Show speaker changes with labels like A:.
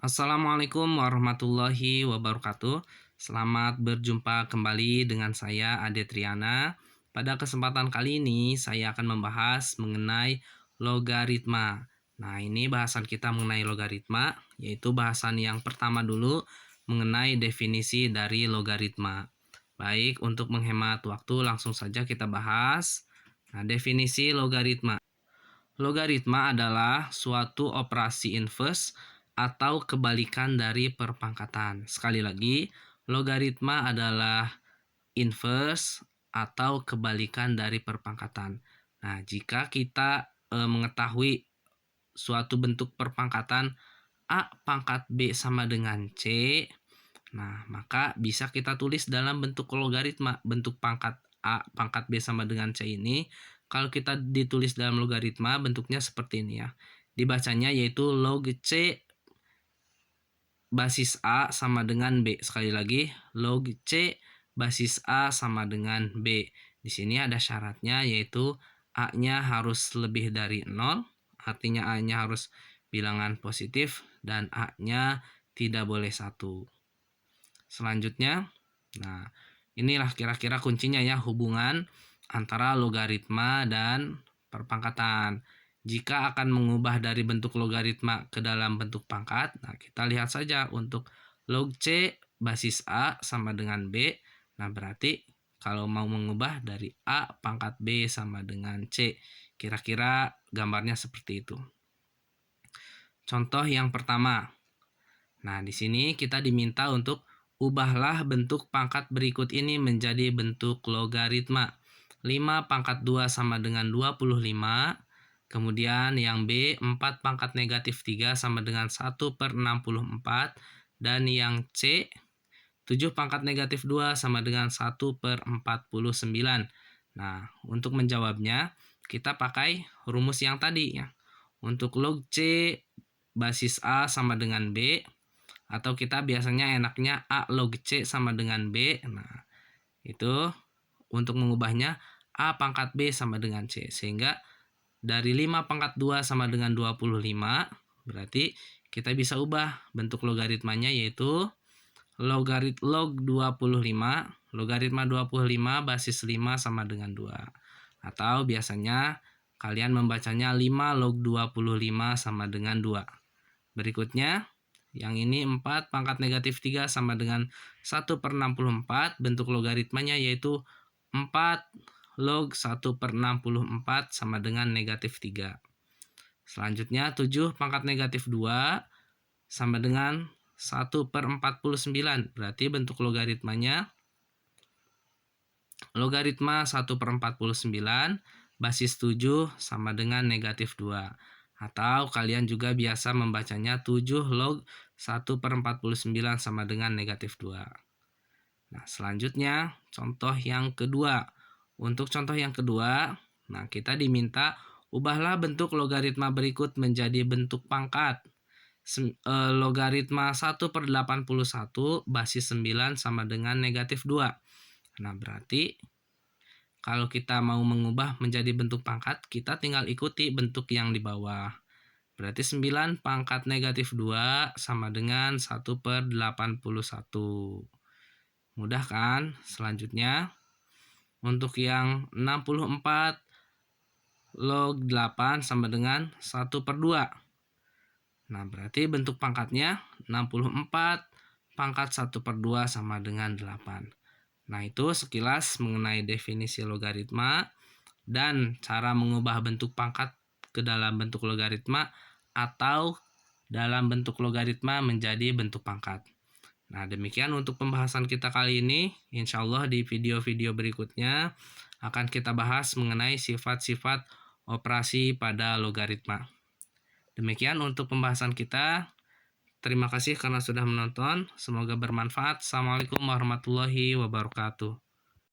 A: Assalamualaikum warahmatullahi wabarakatuh. Selamat berjumpa kembali dengan saya Ade Triana. Pada kesempatan kali ini saya akan membahas mengenai logaritma. Nah, ini bahasan kita mengenai logaritma, yaitu bahasan yang pertama dulu mengenai definisi dari logaritma. Baik, untuk menghemat waktu langsung saja kita bahas. Nah, definisi logaritma. Logaritma adalah suatu operasi inverse atau kebalikan dari perpangkatan. Sekali lagi, logaritma adalah inverse atau kebalikan dari perpangkatan. Nah, jika kita mengetahui suatu bentuk perpangkatan A pangkat B sama dengan C, nah maka bisa kita tulis dalam bentuk logaritma. Bentuk pangkat A pangkat B sama dengan C ini kalau kita ditulis dalam logaritma bentuknya seperti ini ya. Dibacanya yaitu log C basis A sama dengan B. Sekali lagi, log C basis A sama dengan B. Di sini ada syaratnya yaitu A-nya harus lebih dari 0, artinya A-nya harus bilangan positif dan A-nya tidak boleh 1. Selanjutnya, nah inilah kira-kira kuncinya ya, hubungan antara logaritma dan perpangkatan. Jika akan mengubah dari bentuk logaritma ke dalam bentuk pangkat, nah kita lihat saja untuk log C basis A sama dengan B. Nah berarti kalau mau mengubah dari A pangkat B sama dengan C, kira-kira gambarnya seperti itu. Contoh yang pertama. Nah, di sini kita diminta untuk ubahlah bentuk pangkat berikut ini menjadi bentuk logaritma. 5 pangkat 2 sama dengan 25. Kemudian yang B, 4 pangkat negatif 3 sama dengan 1/64. Dan yang C, 7 pangkat negatif 2 sama dengan 1/49. Nah, untuk menjawabnya, kita pakai rumus yang tadi ya. Untuk log C basis A sama dengan B, atau kita biasanya enaknya A log C sama dengan B. Nah, itu untuk mengubahnya A pangkat B sama dengan C. Sehingga dari 5 pangkat 2 sama dengan 25, berarti kita bisa ubah bentuk logaritmanya yaitu log 25, logaritma 25 basis 5 sama dengan 2. Atau biasanya kalian membacanya 5 log 25 sama dengan 2. Berikutnya, yang ini 4 pangkat negatif 3 sama dengan 1/64. Bentuk logaritmanya yaitu 4 log 1/64 sama dengan negatif 3. Selanjutnya 7 pangkat negatif 2 sama dengan 1/49. Berarti bentuk logaritmanya logaritma 1/49 basis 7 sama dengan negatif 2. Atau kalian juga biasa membacanya 7 log 1/49 sama dengan negatif 2. Nah, selanjutnya contoh yang kedua. Untuk contoh yang kedua, nah kita diminta ubahlah bentuk logaritma berikut menjadi bentuk pangkat. Logaritma 1/81 basis 9 sama dengan negatif 2. Nah, berarti kalau kita mau mengubah menjadi bentuk pangkat, kita tinggal ikuti bentuk yang di bawah. Berarti 9 pangkat negatif 2 sama dengan 1/81. Mudah kan? Selanjutnya, untuk yang 64 log 8 sama dengan 1/2. Nah, berarti bentuk pangkatnya 64 pangkat 1/2 sama dengan 8. Nah, itu sekilas mengenai definisi logaritma dan cara mengubah bentuk pangkat ke dalam bentuk logaritma atau dalam bentuk logaritma menjadi bentuk pangkat. Nah, demikian untuk pembahasan kita kali ini. Insya Allah di video-video berikutnya akan kita bahas mengenai sifat-sifat operasi pada logaritma. Demikian untuk pembahasan kita. Terima kasih karena sudah menonton. Semoga bermanfaat. Assalamualaikum warahmatullahi wabarakatuh.